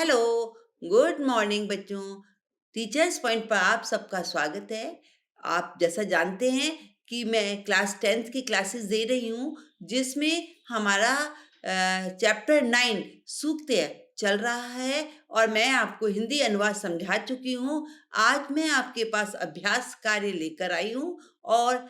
Hello, good morning बच्चों। Teachers point पर आप सबका स्वागत है। आप जैसा जानते हैं कि मैं क्लास 10th की क्लासेस दे रही हूँ, जिसमें हमारा चैप्टर 9 सूक्त्य चल रहा है और मैं आपको हिंदी अनुवाद समझा चुकी हूँ। आज मैं आपके पास अभ्यास कार्य लेकर आई हूँ और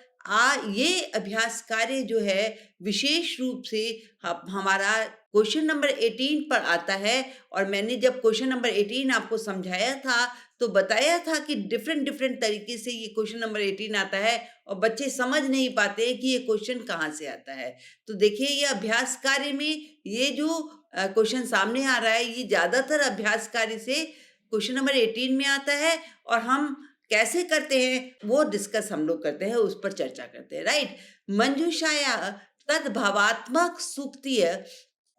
ये अभ्यास कार्य जो है विशेष रूप से हमारा क्वेश्चन नंबर 18 पर आता है। और मैंने जब क्वेश्चन नंबर 18 आपको समझाया था, तो बताया था कि डिफरेंट डिफरेंट तरीके से ये क्वेश्चन नंबर 18 आता है और बच्चे समझ नहीं पाते कि ये क्वेश्चन कहाँ से आता है। तो देखिए, ये अभ्यास कार्य में ये जो क्वेश्चन सामने आ रहा है, ये ज़्यादातर अभ्यास कार्य से क्वेश्चन नंबर 18 में आता है और हम कैसे करते हैं वो डिस्कस हम लोग करते हैं, उस पर चर्चा करते हैं, राइट। मंजूषाया तद्भावात्मक सूक्तिय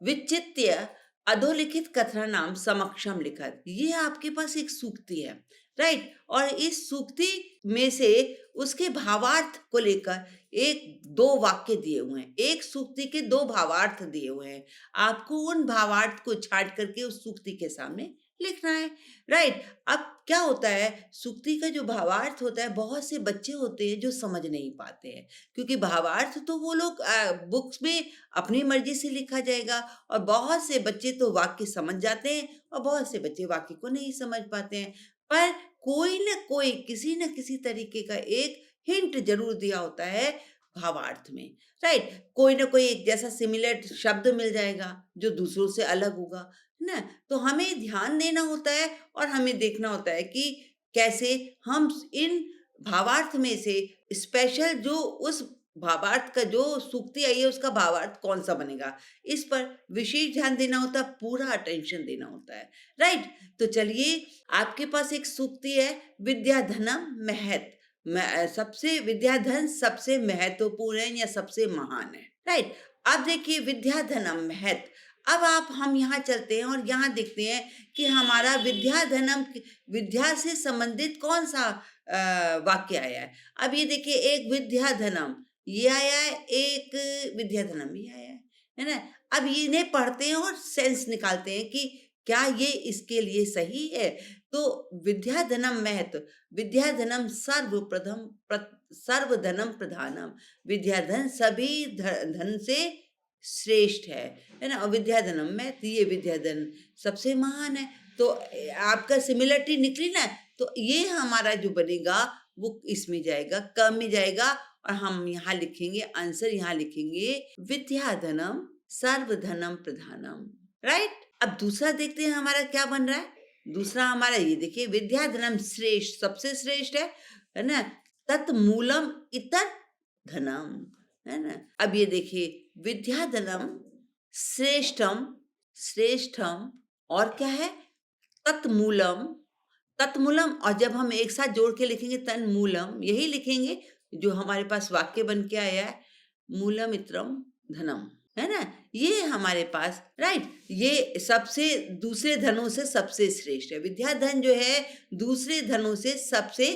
विचित्य अधोलिखित कथनानाम समक्षम लिखत। ये आपके पास एक सूक्ति है, राइट। और इस सूक्ति में से उसके भावार्थ को लेकर एक दो वाक्य दिए हुए हैं। एक सूक्ति के दो भावार्थ दिए हुए हैं। आपको उन भावार्थ को छाट करके उस सूक्ति के सामने लिखना है, राइट। अब क्या होता है, सूक्ति का जो भावार्थ होता है, बहुत से बच्चे होते हैं जो समझ नहीं पाते हैं, क्योंकि भावार्थ तो वो लोग बुक्स में अपनी मर्जी से लिखा जाएगा। और बहुत से बच्चे तो वाक्य समझ जाते हैं और बहुत से बच्चे वाक्य को नहीं समझ पाते हैं। पर कोई न कोई किसी न किसी तरीके का एक हिंट जरूर दिया होता है भावार्थ में, राइट। कोई ना कोई एक जैसा सिमिलर शब्द मिल जाएगा जो दूसरों से अलग होगा, है ना। तो हमें ध्यान देना होता है और हमें देखना होता है कि कैसे हम इन भावार्थ में से स्पेशल जो उस भावार्थ का जो सूक्ति आई है उसका भावार्थ कौन सा बनेगा, इस पर विशेष ध्यान देना होता है, पूरा अटेंशन देना होता है, राइट। तो चलिए, आपके पास एक सूक्ति है, विद्याधनम महत। सबसे विद्याधन सबसे महत्वपूर्ण है या सबसे महान है, राइट। अब देखिए, विद्याधनम महत। अब आप हम यहाँ चलते हैं और यहाँ देखते हैं कि हमारा विद्याधनम विद्या से संबंधित कौन सा वाक्य आया है। अब ये देखिए, एक विद्याधनम ये आया है, एक विद्याधनम ये आया है ना। अब इन्हें पढ़ते हैं और सेंस निकालते हैं कि क्या ये इसके लिए सही है। तो विद्याधनम महत्व, विद्याधनम सर्वधनम प्रधानम। विद्याधन सभी धन से श्रेष्ठ है ना। और विद्याधनम महत्व, ये विद्याधन सबसे महान है। तो आपका सिमिलरिटी निकली ना, तो ये हमारा जो बनेगा वो इसमें जाएगा, क में जाएगा। और हम यहाँ लिखेंगे आंसर, यहाँ लिखेंगे विद्याधनम सर्वधनम प्रधानम, राइट। अब दूसरा देखते हैं हमारा क्या बन रहा है। दूसरा हमारा ये देखिए, विद्याधनम श्रेष्ठ, सबसे श्रेष्ठ है ना। तत्मूलम इतर धनम, है ना। अब ये देखिए, विद्याधनम श्रेष्ठम, श्रेष्ठम और क्या है, तत्मूलम, तत्मूलम। और जब हम एक साथ जोड़ के लिखेंगे तन्मूलम, यही लिखेंगे जो हमारे पास वाक्य बन के आया है, मूलम इत्रम धनम, है ना। ये हमारे पास, राइट, ये सबसे दूसरे धनों से सबसे श्रेष्ठ है। विद्याधन जो है दूसरे धनों से सबसे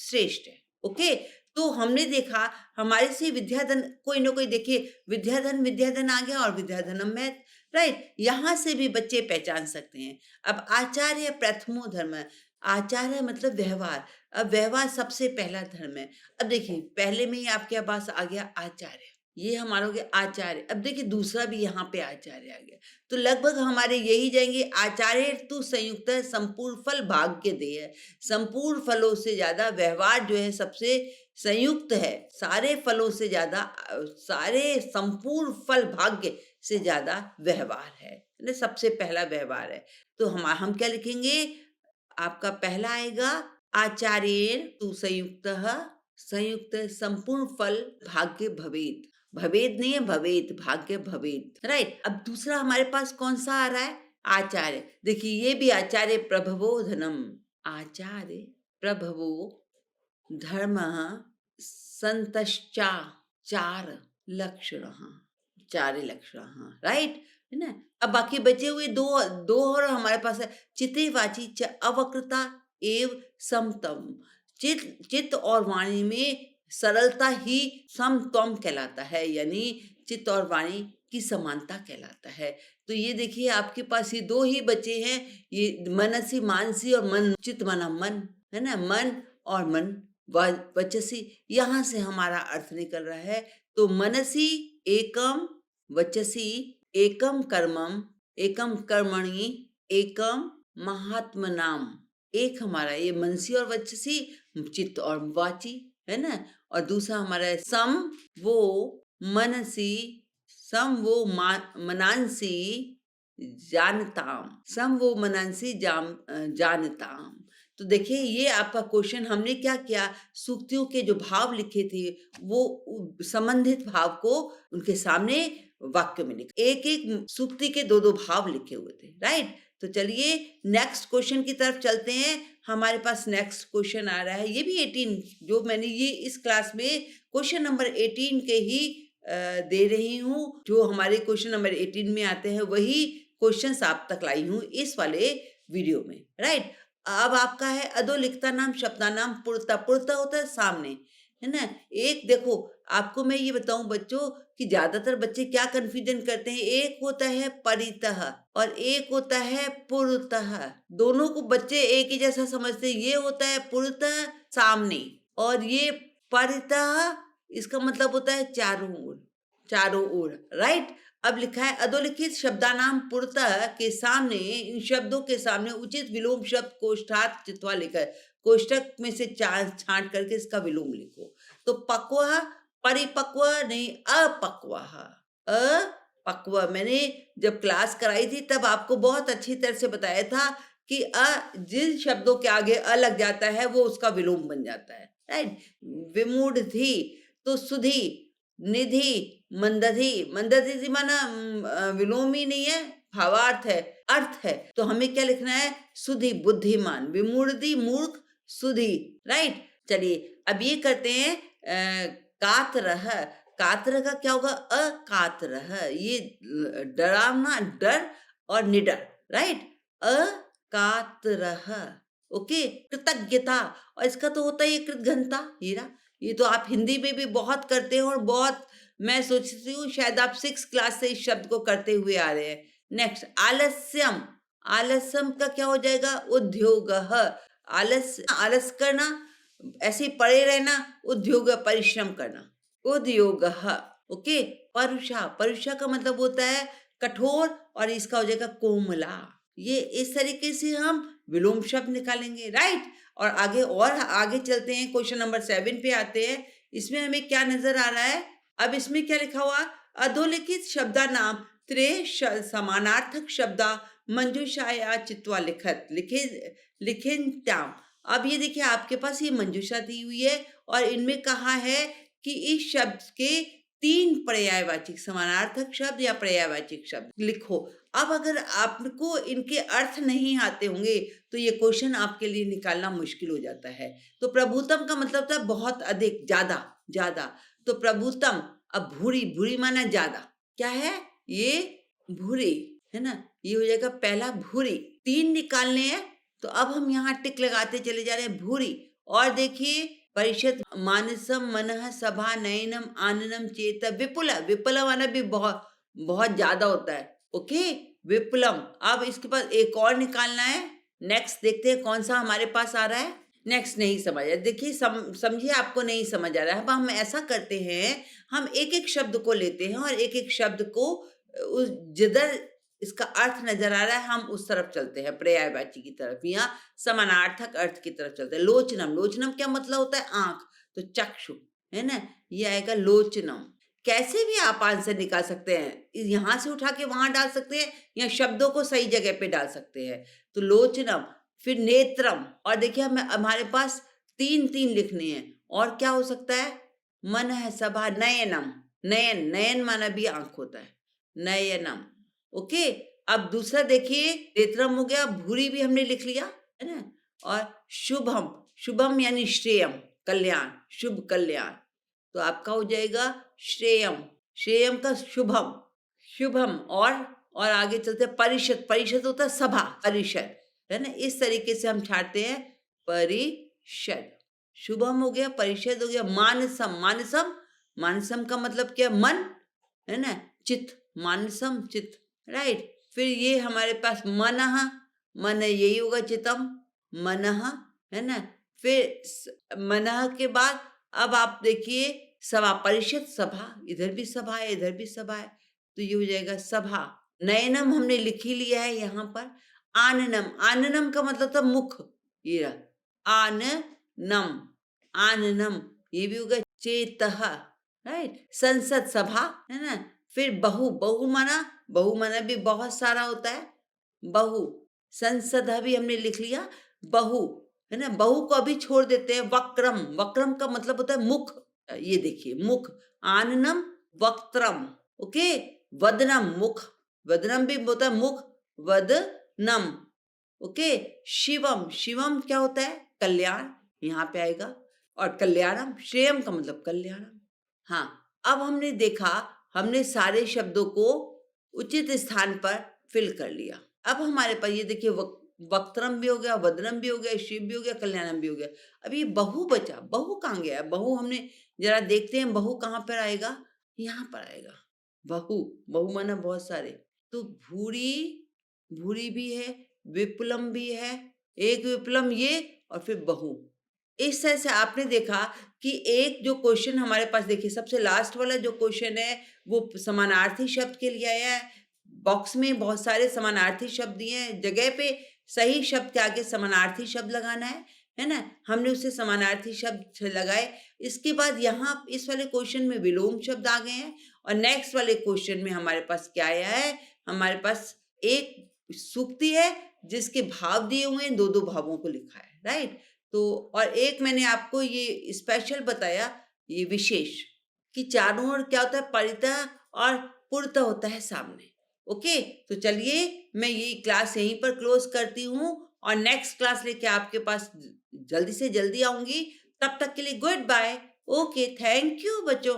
श्रेष्ठ है, ओके। तो हमने देखा हमारे से विद्याधन, कोई ना कोई देखिए, विद्याधन विद्याधन आ गया और विद्याधनम में, राइट। यहाँ से भी बच्चे पहचान सकते हैं। अब आचार्य प्रथमो धर्म, आचार्य मतलब व्यवहार। अब व्यवहार सबसे पहला धर्म है। अब देखिए, पहले में ही आपके पास आ गया आचार्य, ये हमारा हो गया आचार्य। अब देखिए, दूसरा भी यहाँ पे आचार्य आ गया। तो लगभग हमारे यही जाएंगे, आचार्य तू संयुक्त है संपूर्ण फल भाग्य दे है। संपूर्ण फलों से ज्यादा व्यवहार जो है सबसे संयुक्त है, सारे फलों से ज्यादा, सारे संपूर्ण फल भाग्य से ज्यादा व्यवहार है ना, सबसे पहला व्यवहार है। तो हम क्या लिखेंगे, आपका पहला आएगा आचार्येण तु संयुक्तः, संयुक्त संपूर्ण फल भाग्य भवेत। भवेद नहीं है, भवेत, भाग्य भवेत, राइट। अब दूसरा हमारे पास कौन सा आ रहा है, आचार्य। देखिए, ये भी आचार्य प्रभवो धनम, आचार्य प्रभवो धर्म संतश्चा चार लक्षणः, चार लक्षणः, राइट, है ना। अब बाकी बचे हुए दो दो और हमारे पास है, चिते वाची च अवक्रता एव समतम। चित चित्त और वाणी में सरलता ही समतम कहलाता है, यानी चित्त और वाणी की समानता कहलाता है। तो ये देखिए आपके पास ये 2 ही बचे हैं, ये मनसी मानसी और मन चित मना मन, है ना? मन और मन वचसी, यहाँ से हमारा अर्थ निकल रहा है। तो मनसी एकम, वचसी एकम कर्मम, एकम कर्मणि, एकम महात्मनाम। एक हमारा ये मनसी और वचसी, चित्त और वाची, है ना? और दूसरा हमारा है सम वो मनसी, सम वो मनांसी जानताम, सम वो मनांसी जानताम। तो देखिए ये आपका क्वेश्चन, हमने क्या किया, सूक्तियों के जो भाव लिखे थे वो संबंधित भाव को उनके सामने वाक्य में लिखा, एक एक सूक्ति के दो दो भाव लिखे हुए थे, राइट? तो चलिए नेक्स्ट क्वेश्चन की तरफ चलते हैं। हमारे पास नेक्स्ट क्वेश्चन आ रहा है, ये भी 18, जो मैंने ये इस क्लास में क्वेश्चन नंबर 18 के ही दे रही हूँ। जो हमारे क्वेश्चन नंबर 18 में आते हैं वही क्वेश्चंस आप तक लाई हूँ इस वाले वीडियो में, राइट? अब आपका है अधोलिखिता नाम शब्दानाम पुरता, पुरता होता है सामने, है ना? एक देखो, आपको मैं ये बताऊं बच्चों कि ज्यादातर बच्चे क्या कंफ्यूजन करते हैं, एक होता है परितः और एक होता है पुरतः। दोनों को बच्चे एक ही जैसा समझते हैं। ये होता है पुरतः सामने, और ये परितः, इसका मतलब होता है चारों ओर, चारों ओर, राइट? अब लिखा है अधोलिखित शब्दानाम पुरतः के सामने, इन शब्दों के सामने उचित विलोम शब्द कोष्ठात चित्वा लिखा है। कोष्ठक में से छांट करके इसका विलोम लिखो। तो पक्व, परिपक्व नहीं, अपक्व। अपक्व मैंने जब क्लास कराई थी तब आपको बहुत अच्छी तरह से बताया था कि जिन शब्दों के आगे लग जाता है वो उसका विलोम बन जाता है, राइट? विमूढ़ थी तो सुधी, निधि, मंदधि, मंदधि माना विलोम ही नहीं है, भावार्थ है, अर्थ है। तो हमें क्या लिखना है, सुधी बुद्धिमान, विमूढ़ि मूर्ख, सुधी, राइट? चलिए अब ये करते हैं कातरह। कातरह का क्या होगा, अकातरह, ये डरावना, डर और निडर, राइट? अकातरह, ओके। कृतज्ञता, और इसका तो होता ही कृतघ्नता, हीरा। ये तो आप हिंदी में भी बहुत करते हो और बहुत, मैं सोचती हूँ शायद आप 6 क्लास से इस शब्द को करते हुए आ रहे हैं। नेक्स्ट आलस्यम, आलस्यम का क्या हो जाएगा, उद्योग। आलस, आलस करना, ऐसे ही पड़े रहना, उद्योग परिश्रम करना, उद्योग, ओके। परुषा, परुषा का मतलब होता है कठोर, और इसका हो जाएगा कोमला। ये इस तरीके से हम विलोम शब्द निकालेंगे, राइट? और आगे चलते हैं, क्वेश्चन नंबर 7 पे आते हैं। इसमें हमें क्या नजर आ रहा है, अब इसमें क्या लिखा हुआ, अधोलिखित शब्दा नाम त्रे समानार्थक शब्दा मंजूषाया चित्वा लिखत लिखिन्त्याम। अब ये देखिए आपके पास ये मंजूषा दी हुई है और इनमें कहा है कि इस शब्द के 3 पर्यायवाची समानार्थक शब्द या पर्यायवाची शब्द लिखो। अब अगर आपको इनके अर्थ नहीं आते होंगे तो ये क्वेश्चन आपके लिए निकालना मुश्किल हो जाता है। तो प्रभुतम का मतलब था बहुत अधिक, ज्यादा, ज्यादा। तो प्रभुतम, अब भूरी, भूरी माना ज्यादा, क्या है ये, भूरी, है ना? ये हो जाएगा पहला भूरी। 3 निकालने हैं तो अब हम यहाँ टिक लगाते चले जा रहे हैं, भूरी। और देखिए परिषद, मानसम, मनः, सभा, नयनम, आननम, चेत, विपुल, विपुल माना भी बहुत बहुत ज्यादा होता है, ओके, विपुलम। अब इसके पास एक और निकालना है। नेक्स्ट देखते हैं कौन सा हमारे पास आ रहा है। नेक्स्ट नहीं समझ आया, देखिए समझिए आपको नहीं समझ आ रहा है। अब हम ऐसा करते हैं, हम एक एक शब्द को लेते हैं और एक एक शब्द को उस जिधर इसका अर्थ नजर आ रहा है हम उस तरफ चलते हैं, पर्यायवाची की तरफ या समानार्थक अर्थ की तरफ चलते हैं। लोचनम, लोचनम क्या मतलब होता है, आंख, तो चक्षु, है ना? ये आएगा लोचनम। कैसे भी आप आंसर निकाल सकते हैं, यहाँ से उठा के वहां डाल सकते हैं या शब्दों को सही जगह पे डाल सकते हैं। तो लोचनम, फिर नेत्रम, और देखिए हमारे पास 3 लिखने हैं। और क्या हो सकता है, मन है, सभा, नयनम, नयन, नयन माना भी आंख होता है, नयनम, ओके। अब दूसरा देखिए, नेत्रम हो गया, भूरी भी हमने लिख लिया, है ना? और शुभम, शुभम यानी श्रेयम, कल्याण, शुभ कल्याण, तो आपका हो जाएगा श्रेयम, श्रेयम का शुभम, शुभम। और आगे चलते हैं, परिषद, परिषद होता है सभा, परिषद, है ना? इस तरीके से हम छाटते हैं, परिषद, शुभम हो गया, परिषद हो गया। मानसम, मानसम, मानसम का मतलब क्या, मन, है ना? चित, मानसम चित, राइट? फिर ये हमारे पास मनः, मन यही होगा चितम, मनः, है ना? फिर मनः के बाद अब आप देखिए सभा, परिषद सभा, इधर भी सभा है, इधर भी सभा है, तो ये हो जाएगा सभा। नयनम हमने लिख ही लिया है यहाँ पर। आननम, आननम का मतलब था मुख, ये रहा आननम, आननम, ये भी होगा चेतः, राइट? संसद सभा, है ना? फिर बहु, बहु माना भी बहुत सारा होता है, बहु, संसद भी हमने लिख लिया, बहु, है ना? बहु को अभी छोड़ देते हैं। वक्रम, वक्रम का मतलब होता है मुख, ये देखिए मुख, आननम वक्त्रम, ओके? वदनम मुख, वदनम भी होता है मुख, वदनम, ओके? शिवम, शिवम क्या होता है? कल्याण, यहाँ पे आएगा। और कल्याणम, श्रेयम का मतलब कल्याणम। हाँ, अब हमने देखा, हमने सारे शब्दों को उचित स्थान पर फिल कर लिया। अब हमारे पास ये देखिए वक्त्रम भी हो गया, वदनम भी हो गया, शिव भी हो गया, कल्याणम भी हो गया। अब ये बहु बचा, बहु कहाँ गया? बहु हमने जरा देखते हैं, बहु कहाँ पर आएगा? यहाँ पर आएगा। बहु, बहु माना बहुत सारे। तो भूरी, भूरी भी है, विपुलम भी है, एक विपुलम ये, और फिर बहु। इस तरह से आपने देखा कि एक जो क्वेश्चन हमारे पास, देखिए सबसे लास्ट वाला जो क्वेश्चन है वो समानार्थी शब्द के लिए आया है। बॉक्स में बहुत सारे समानार्थी शब्द दिए हैं, जगह पे सही शब्द के आगे समानार्थी शब्द लगाना है ना? हमने उसे समानार्थी शब्द लगाए। इसके बाद यहाँ इस वाले क्वेश्चन में विलोम शब्द आ गए हैं, और नेक्स्ट वाले क्वेश्चन में हमारे पास क्या आया है? हमारे पास एक सूक्ति है जिसके भाव दिए हुए हैं, 2-2 भावों को लिखा है, राइट? तो और एक मैंने आपको ये स्पेशल बताया, ये विशेष, कि चारों ओर क्या होता है? परितः और पुरतः होता है सामने। ओके, तो चलिए मैं ये क्लास यहीं पर क्लोज करती हूँ, और नेक्स्ट क्लास लेके आपके पास जल्दी से जल्दी आऊंगी। तब तक के लिए good bye. Okay, thank you बच्चों।